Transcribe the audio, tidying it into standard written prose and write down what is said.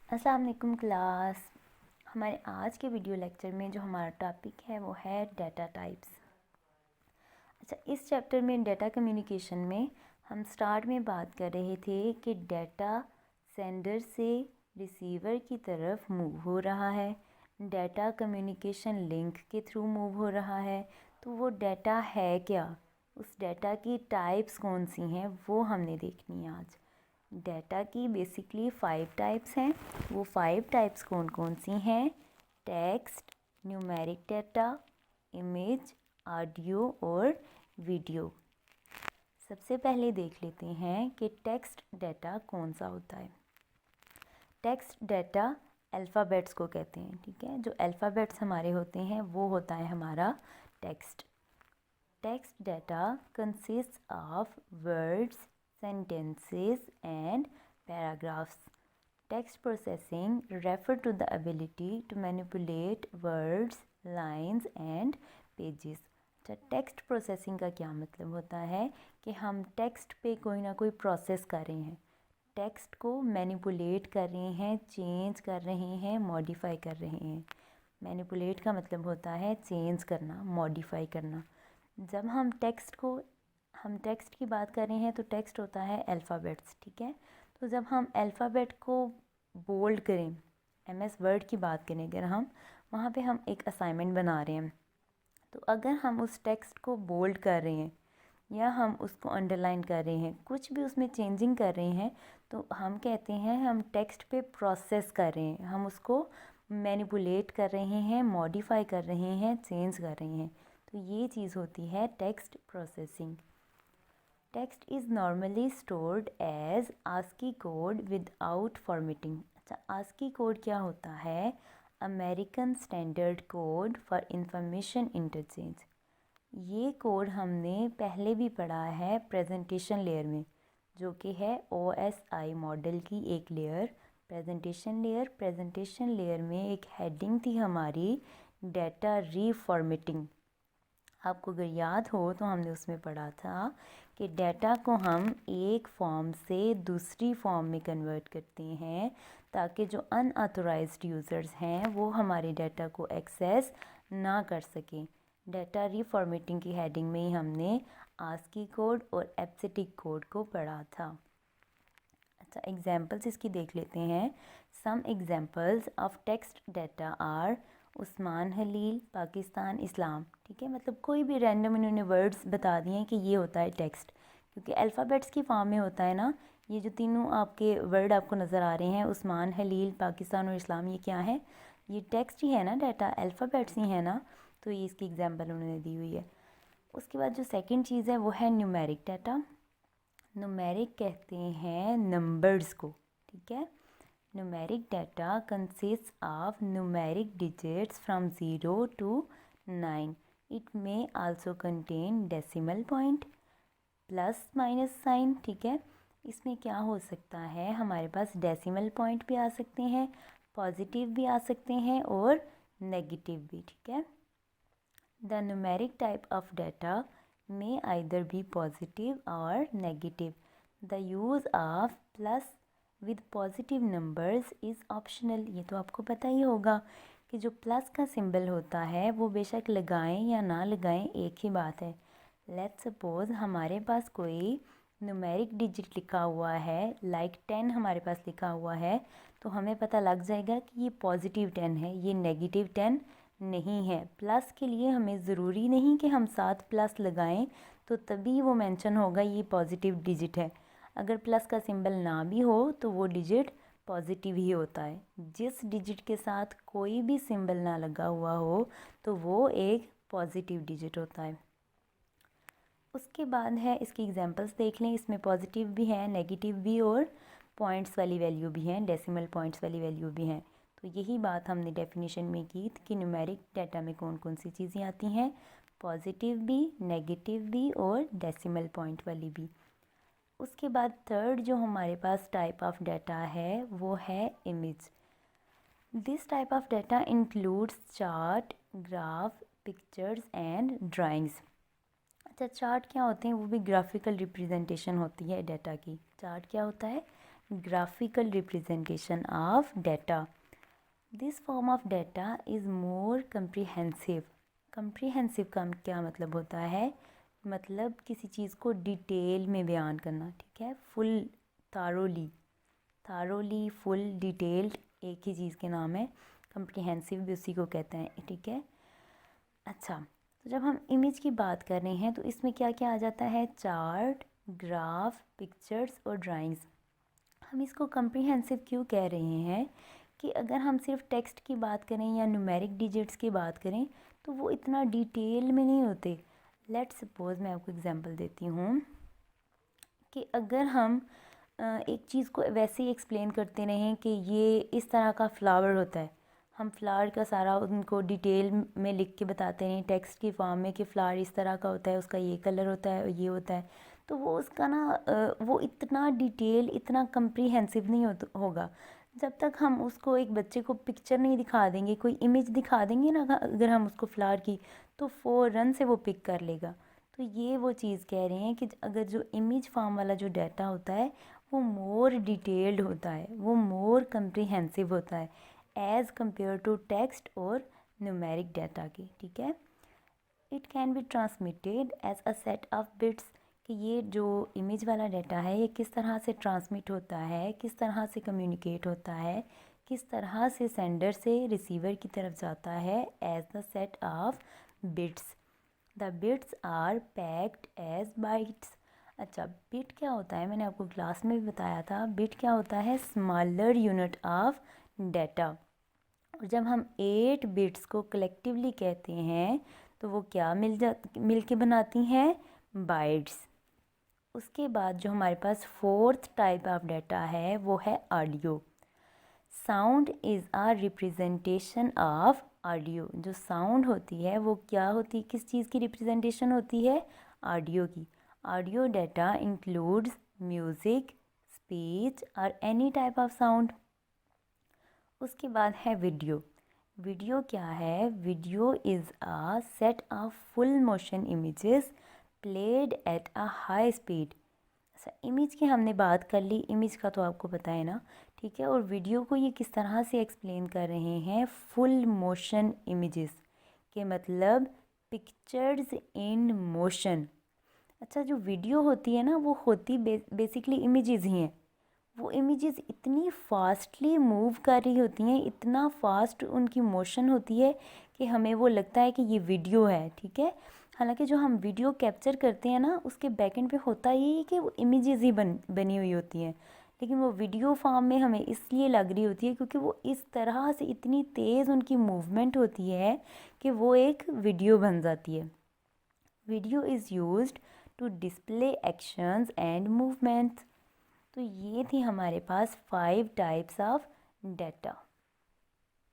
अस्सलाम वालेकुम क्लास। हमारे आज के वीडियो लेक्चर में जो हमारा टॉपिक है वो है डाटा टाइप्स। अच्छा, इस चैप्टर में डाटा कम्युनिकेशन में हम स्टार्ट में बात कर रहे थे कि डाटा सेंडर से रिसीवर की तरफ मूव हो रहा है, डाटा कम्युनिकेशन लिंक के थ्रू मूव हो रहा है। तो वो डाटा है क्या, उस डाटा की टाइप्स कौन सी हैं वो हमने देखनी है आज। डाटा की बेसिकली 5 टाइप्स हैं। वो 5 टाइप्स कौन कौन सी हैं? Text, numeric data, image, audio और वीडियो। सबसे पहले देख लेते हैं कि टेक्स्ट डाटा कौन सा होता है। टेक्स्ट डाटा अल्फ़ाबेट्स को कहते हैं, ठीक है। जो अल्फ़ाबेट्स हमारे होते हैं वो होता है हमारा text. Text data consists of words, sentences, and paragraphs. Text processing refer to the ability to manipulate words, lines, and pages. अच्छा, टेक्स्ट प्रोसेसिंग का क्या मतलब होता है कि हम टेक्स्ट पे कोई ना कोई प्रोसेस कर रहे हैं, टेक्स्ट को मैनिपुलेट कर रहे हैं, चेंज कर रहे हैं, मॉडिफाई कर रहे हैं। मैनिपुलेट का मतलब होता है चेंज करना, मॉडिफाई करना। जब हम टेक्स्ट की बात कर रहे हैं तो टेक्स्ट होता है अल्फ़ाबेट्स, ठीक है। तो जब हम अल्फ़ाबेट को बोल्ड करें, एमएस वर्ड की बात करें अगर हम, वहाँ पे हम एक असाइनमेंट बना रहे हैं, तो अगर हम उस टेक्स्ट को बोल्ड कर रहे हैं या हम उसको अंडरलाइन कर रहे हैं, कुछ भी उसमें चेंजिंग कर रहे हैं, तो हम कहते हैं हम टेक्स्ट पे प्रोसेस कर रहे हैं, हम उसको मैनिपुलेट कर रहे हैं, मॉडिफाई कर रहे हैं, चेंज कर रहे हैं। तो ये चीज़ होती है text processing. Text is normally stored as ASCII code without formatting. अच्छा, आस्की कोड क्या होता है? American standard code for information interchange. ये कोड हमने पहले भी पढ़ा है प्रेजेंटेशन लेयर में, जो कि है OSI मॉडल की एक लेयर, प्रेजेंटेशन लेयर में एक हेडिंग थी हमारी, डाटा रीफॉर्मेटिंग। आपको अगर याद हो तो हमने उसमें पढ़ा था कि डाटा को हम एक फॉर्म से दूसरी फॉर्म में कन्वर्ट करते हैं ताकि जो अनऑथोराइज्ड यूज़र्स हैं वो हमारे डाटा को एक्सेस ना कर सकें। डाटा रीफॉर्मेटिंग की हेडिंग में ही हमने आस्की कोड और एब्सिटिक कोड को पढ़ा था। अच्छा, एग्जांपल्स इसकी देख लेते हैं। Some examples of text data are Usman Halil, Pakistan, Islam, ठीक है। मतलब कोई भी रैंडम इन्होंने वर्ड्स बता दिए हैं कि ये होता है टेक्स्ट, क्योंकि अल्फ़ाबेट्स की फॉर्म में होता है ना। ये जो तीनों आपके वर्ड आपको नज़र आ रहे हैं, उस्मान हलील, पाकिस्तान और इस्लाम, ये क्या है? ये टेक्स्ट ही है ना, डाटा अल्फ़ाबेट्स ही है ना। तो ये इसकी एग्जाम्पल उन्होंने दी हुई है। उसके बाद जो सेकेंड चीज़ है वो है न्यूमेरिक डाटा। न्यूमेरिक कहते हैं नंबर्स को, ठीक है। Numeric data consists of numeric digits from 0 to 9. It may also contain decimal point, plus minus sign, ठीक है। इसमें क्या हो सकता है, हमारे पास डेसिमल पॉइंट भी आ सकते हैं, पॉजिटिव भी आ सकते हैं और नेगेटिव भी, ठीक है। The numeric type of data may either be positive or negative. The use of plus with positive numbers is optional. ये तो आपको पता ही होगा कि जो प्लस का सिंबल होता है वो बेशक लगाएं या ना लगाएं एक ही बात है। लेट्स सपोज हमारे पास कोई न्यूमेरिक डिजिट लिखा हुआ है, लाइक 10 हमारे पास लिखा हुआ है, तो हमें पता लग जाएगा कि ये पॉजिटिव 10 है, ये नेगेटिव 10 नहीं है। प्लस के लिए हमें ज़रूरी नहीं कि हम साथ प्लस लगाएं तो तभी वो मेंशन होगा ये पॉजिटिव डिजिट है। अगर प्लस का सिंबल ना भी हो तो वो डिजिट पॉजिटिव ही होता है। जिस डिजिट के साथ कोई भी सिंबल ना लगा हुआ हो तो वो एक पॉजिटिव डिजिट होता है। उसके बाद है, इसकी एग्जांपल्स देख लें। इसमें पॉजिटिव भी है, नेगेटिव भी और पॉइंट्स वाली वैल्यू भी हैं, डेसिमल पॉइंट्स वाली वैल्यू भी हैं। तो यही बात हमने डेफिनेशन में की कि न्यूमेरिक डाटा में कौन कौन सी चीज़ें आती हैं, पॉजिटिव भी, नेगेटिव भी और डेसिमल पॉइंट वाली भी। उसके बाद थर्ड जो हमारे पास टाइप ऑफ डाटा है वो है image. This type of data includes chart, graph, pictures and drawings. अच्छा, चार्ट क्या होते हैं? वो भी ग्राफिकल रिप्रेजेंटेशन होती है डाटा की। चार्ट क्या होता है? graphical representation of data. This form of data is more comprehensive. comprehensive का क्या मतलब होता है? मतलब किसी चीज़ को डिटेल में बयान करना, ठीक है, फुल, थारोली, फुल, डिटेल्ड, एक ही चीज़ के नाम है। comprehensive भी उसी को कहते हैं, ठीक है। अच्छा, तो जब हम इमेज की बात कर रहे हैं तो इसमें क्या क्या आ जाता है? चार्ट, ग्राफ, पिक्चर्स और ड्राइंग्स। हम इसको कम्प्रीहेंसिव क्यों कह रहे हैं कि अगर हम सिर्फ टेक्स्ट की बात करें या न्यूमेरिक डिजिट्स की बात करें तो वो इतना डिटेल में नहीं होते। लेट्स सपोज़, मैं आपको एग्जांपल देती हूँ कि अगर हम एक चीज़ को वैसे ही एक्सप्लेन करते रहें कि ये इस तरह का फ्लावर होता है, हम फ्लावर का सारा उनको डिटेल में लिख के बताते हैं टेक्स्ट की फॉर्म में कि फ्लावर इस तरह का होता है, उसका ये कलर होता है और ये होता है, तो वो उसका ना वो इतना डिटेल, इतना कम्प्रीहेंसिव नहीं होगा। जब तक हम उसको एक बच्चे को पिक्चर नहीं दिखा देंगे, कोई इमेज दिखा देंगे ना अगर हम उसको फ्लावर की, तो फ़ौरन से वो पिक कर लेगा। तो ये वो चीज़ कह रहे हैं कि अगर जो इमेज फॉर्म वाला जो डाटा होता है वो मोर डिटेल्ड होता है, वो मोर कम्प्रीहेंसिव होता है एज़ कम्पेयर टू टेक्स्ट और न्यूमेरिक डाटा की, ठीक है। It can be transmitted as a set of bits, कि ये जो इमेज वाला डाटा है ये किस तरह से ट्रांसमिट होता है, किस तरह से कम्युनिकेट होता है, किस तरह से सेंडर से रिसीवर की तरफ जाता है as the set of bits. The bits are packed as bytes. अच्छा, बिट क्या होता है? मैंने आपको क्लास में भी बताया था, बिट क्या होता है? Smaller unit of data. और जब हम 8 बिट्स को कलेक्टिवली कहते हैं तो वो क्या मिल के बनाती हैं? बाइट्स। उसके बाद जो हमारे पास फोर्थ टाइप ऑफ डाटा है वो है audio. Sound is a representation of audio. जो साउंड होती है वो क्या होती है, किस चीज़ की रिप्रेजेंटेशन होती है? ऑडियो की। Audio data includes music, speech और एनी टाइप ऑफ साउंड। उसके बाद है वीडियो। वीडियो क्या है? Video is a set of full motion images played at a high speed. अच्छा, इमेज की हमने बात कर ली, इमेज का तो आपको पता है ना, ठीक है। और वीडियो को ये किस तरह से एक्सप्लेन कर रहे हैं? फुल मोशन इमेजेस के मतलब पिक्चर्स इन मोशन। अच्छा, जो वीडियो होती है ना वो होती बेसिकली इमेजेस ही हैं। वो इमेजेस इतनी फास्टली मूव कर रही होती हैं, इतना फास्ट उनकी मोशन होती है कि हमें वो लगता है कि ये वीडियो है, ठीक है। हालांकि जो हम वीडियो कैप्चर करते हैं ना उसके बैकएंड पे होता ये है कि वो इमेजेस ही बनी हुई होती हैं, लेकिन वो वीडियो फॉर्म में हमें इसलिए लग रही होती है क्योंकि वो इस तरह से इतनी तेज़ उनकी मूवमेंट होती है कि वो एक वीडियो बन जाती है। Video is used to display actions and movements. तो ये थी हमारे पास 5 टाइप्स ऑफ डाटा।